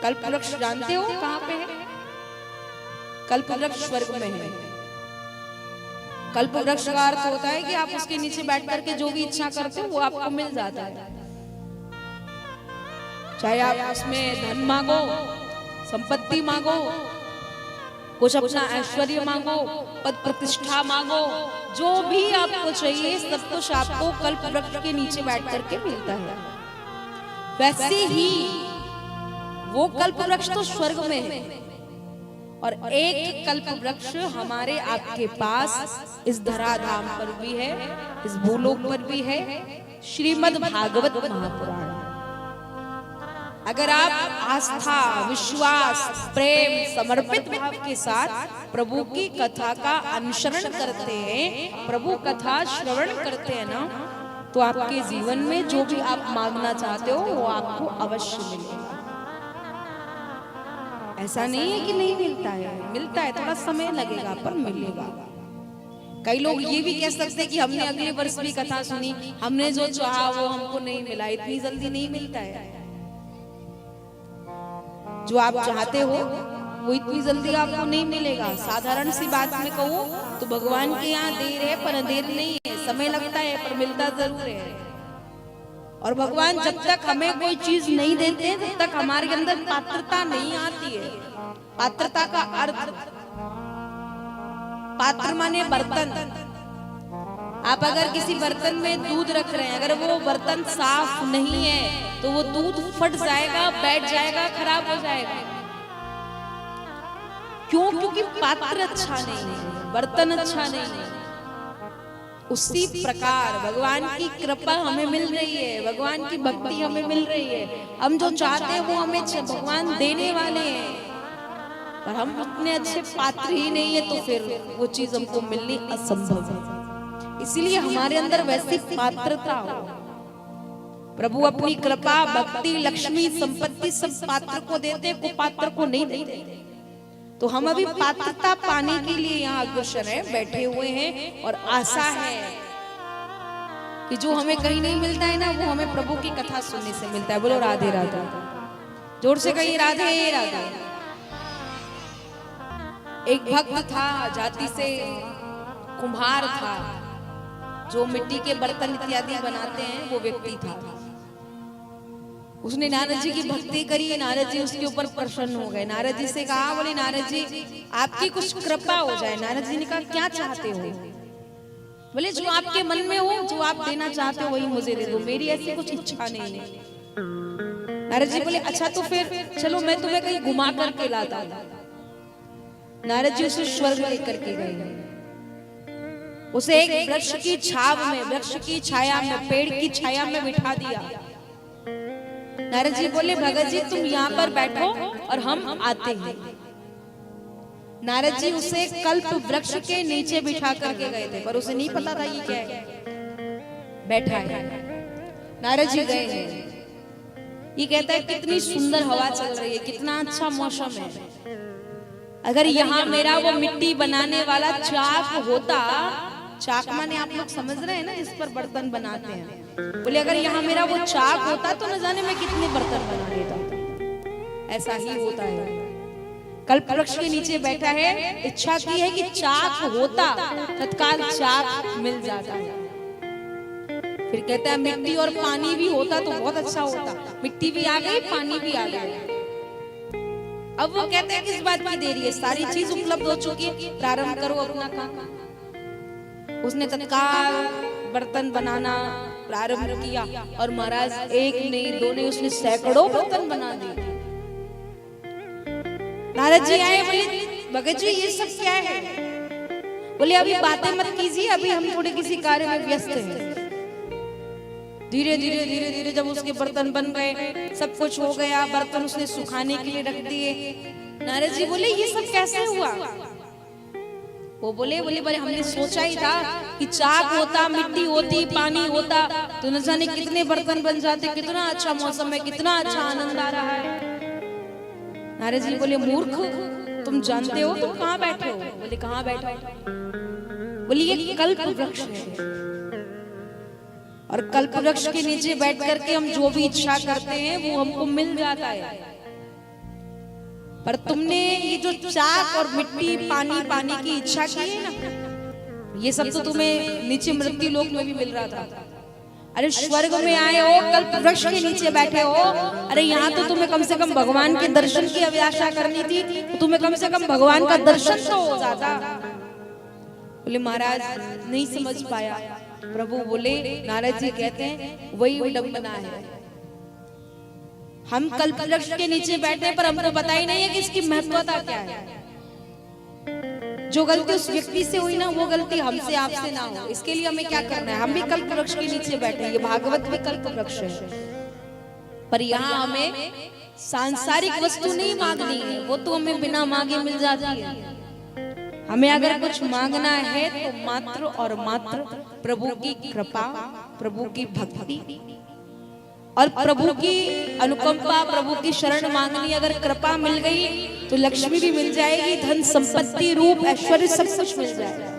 कल्प वृक्ष जानते हो कहाँ पे है? कल्प वृक्ष स्वर्ग में है। कल्प वृक्ष का अर्थ होता है कि आप उसके नीचे बैठ करके जो भी इच्छा करते हो वो आपको मिल जाता है। चाहे आप उसमें धन मांगो, संपत्ति मांगो, कुछ अपना ऐश्वर्य मांगो, पद प्रतिष्ठा मांगो, जो भी आपको चाहिए सब कुछ आपको कल्प वृक्ष के नीचे बैठ करके मिलता है। वैसे ही वो कल्प वृक्ष तो स्वर्ग में है और एक कल्प वृक्ष हमारे आपके पास इस धराधाम पर भी है, इस भूलोक पर भी है, श्रीमद् भागवत महापुराण। अगर आप आस्था, विश्वास, प्रेम, समर्पित भाव के साथ प्रभु की कथा का अनुसरण करते हैं, प्रभु कथा श्रवण करते हैं ना, तो आपके जीवन में जो भी आप मांगना चाहते हो वो आपको अवश्य मिलेगा। ऐसा नहीं है कि नहीं मिलता है, मिलता है, थोड़ा समय लगेगा पर मिलेगा। कई लोग ये भी कह सकते हैं कि हमने अगले वर्ष भी कथा सुनी, हमने जो चाहा वो हमको नहीं मिला। इतनी जल्दी नहीं मिलता है। जो आप चाहते हो वो इतनी जल्दी आपको नहीं मिलेगा। साधारण सी बात में कहूँ तो भगवान के यहाँ देर है पर अंधेर नहीं है, समय लगता है पर मिलता जरूर है। और भगवान जब तक हमें कोई चीज नहीं देते तब तक हमारे अंदर पात्रता नहीं आती है। पात्रता का अर्थ, पात्र माने बर्तन। आप अगर किसी बर्तन में दूध रख रहे हैं, अगर वो बर्तन साफ नहीं है तो वो दूध फट जाएगा, बैठ जाएगा, खराब हो जाएगा। क्यों? क्योंकि पात्र अच्छा नहीं है, बर्तन अच्छा नहीं है। उसी प्रकार भगवान की कृपा हमें मिल रही है, भगवान की भक्ति हमें मिल रही है। हम जो चाहते हैं वो हमें भगवान देने वाले हैं, पर हम उतने अच्छे पात्र ही नहीं है तो फिर वो चीज हमको मिलनी असंभव है। इसीलिए हमारे अंदर वैसी पात्रता हो। प्रभु अपनी कृपा, भक्ति, लक्ष्मी, संपत्ति सब पात्र को देते, कुपात्र को नहीं देते। तो हम अभी पात्रता पाने के लिए यहाँ अग्रसर हैं, बैठे हुए हैं और आशा है कि जो हमें कहीं नहीं मिलता है ना वो हमें प्रभु की कथा सुनने से मिलता है। बोलो राधे राधे, जोर से कहिए राधे राधे। एक भक्त था, जाति से कुम्हार था, जो मिट्टी के बर्तन इत्यादि बनाते हैं वो व्यक्ति था। उसने नारद जी की भक्ति करी, नारद जी उसके ऊपर प्रसन्न हो गए। नारद जी से कहा, बोले नारद जी आपकी कुछ कृपा हो जाए। नारद जी ने कहा क्या चाहते हो? बोले जो आपके मन में हो, जो आप देना चाहते हो वही मुझे दे दो, मेरी ऐसी कुछ इच्छा नहीं है। नारद जी बोले अच्छा तो फिर चलो मैं तुम्हें कहीं घुमा करके लाता हूं। नारद जी उसे स्वर्ग लेकर के गए, उसे एक वृक्ष की छाव में, वृक्ष की छाया में, पेड़ की छाया में बिठा दिया। नारद जी बोले भगत जी तुम यहाँ पर बैठो और हम आते हैं। नारद जी उसे कल्प वृक्ष के नीचे बिठा करके गए थे, पर उसे नहीं पता था ये क्या है, बैठा है। नारद जी गए हैं, ये कहता है कितनी सुंदर हवा चल रही है, कितना अच्छा मौसम है। अगर यहाँ मेरा वो मिट्टी बनाने वाला चाक होता, चाक माने आप लोग समझ रहे हैं ना, इस पर बर्तन बनाते हैं। बोले अगर यहाँ मेरा वो चाक होता तो न जाने मैं कितने बर्तन बना लेता। ऐसा ही होता है। कल्प वृक्ष के नीचे बैठा है, इच्छा की है कि चाक होता, तत्काल चाक मिल जाता है। फिर कहता है मिट्टी और पानी भी होता तो बहुत अच्छा होता। मिट्टी भी आ गई, पानी भी आ गया। अब वो कहते हैं किस बात की देरी है, सारी चीज उपलब्ध हो चुकी है, प्रारंभ करो अपना काम। उसने तत्काल बर्तन बनाना प्रारंभ किया और महाराज एक नहीं दो नहीं, उसने सैकड़ों बर्तन बना दिए। नारद जी आए, बोले भगत जी ये सब क्या है? बोले अभी बातें मत कीजिए, अभी हम थोड़े किसी कार्य में व्यस्त हैं। धीरे धीरे धीरे धीरे जब उसके बर्तन बन गए, सब कुछ हो गया, बर्तन उसने सुखाने के लिए रख दिए। नारद जी बोले ये सब कैसे हुआ? वो बोले हमने सोचा ही था कि चाक होता, मिट्टी होती, पानी होता तो न जाने कितने बर्तन बन जाते, कितना अच्छा मौसम है, कितना अच्छा आनंद आ रहा है। नारद जी बोले मूर्ख, तुम जानते हो तुम कहाँ बैठे हो? बोले कहाँ बैठा हो? बोले ये कल्प वृक्ष है और कल्प वृक्ष के नीचे बैठ करके हम जो भी इच्छा करते हैं वो हमको मिल जाता है। पर तुमने ये जो चाक और मिट्टी पानी पानी की इच्छा की है ना, ये सब तो तुम्हें नीचे मृत्यु लोक में भी मिल रहा था। अरे स्वर्ग में आए हो, कल्प वृक्ष के नीचे बैठे हो, अरे यहाँ तो तुम्हें कम से कम भगवान के दर्शन की अभिलाषा करनी थी, तो तुम्हें कम से कम भगवान का दर्शन तो हो जाता। बोले महाराज नहीं समझ पाया। प्रभु बोले, नारद जी कहते हैं वही विडंबना है, हम कल्प वृक्ष के नीचे बैठे पर हमको पता ही नहीं है कि इसकी महत्वता क्या है। जो गलती उस व्यक्ति से हुई ना, वो गलती हमसे आपसे ना हो, इसके लिए हमें क्या करना है। हम भी कल्प वृक्ष के नीचे बैठे हैं, ये भागवत भी कल्प वृक्ष है, पर यहाँ हमें सांसारिक वस्तु नहीं मांगनी है, वो तो हमें बिना मांगे मिल जाती है। हमें अगर कुछ मांगना है तो मात्र और मात्र प्रभु की कृपा, प्रभु की भक्ति और प्रभु की अनुकंपा, प्रभु की शरण मांगनी। अगर कृपा मिल गई तो लक्ष्मी भी मिल जाएगी, धन संपत्ति रूप ऐश्वर्य सब कुछ मिल जाएगा।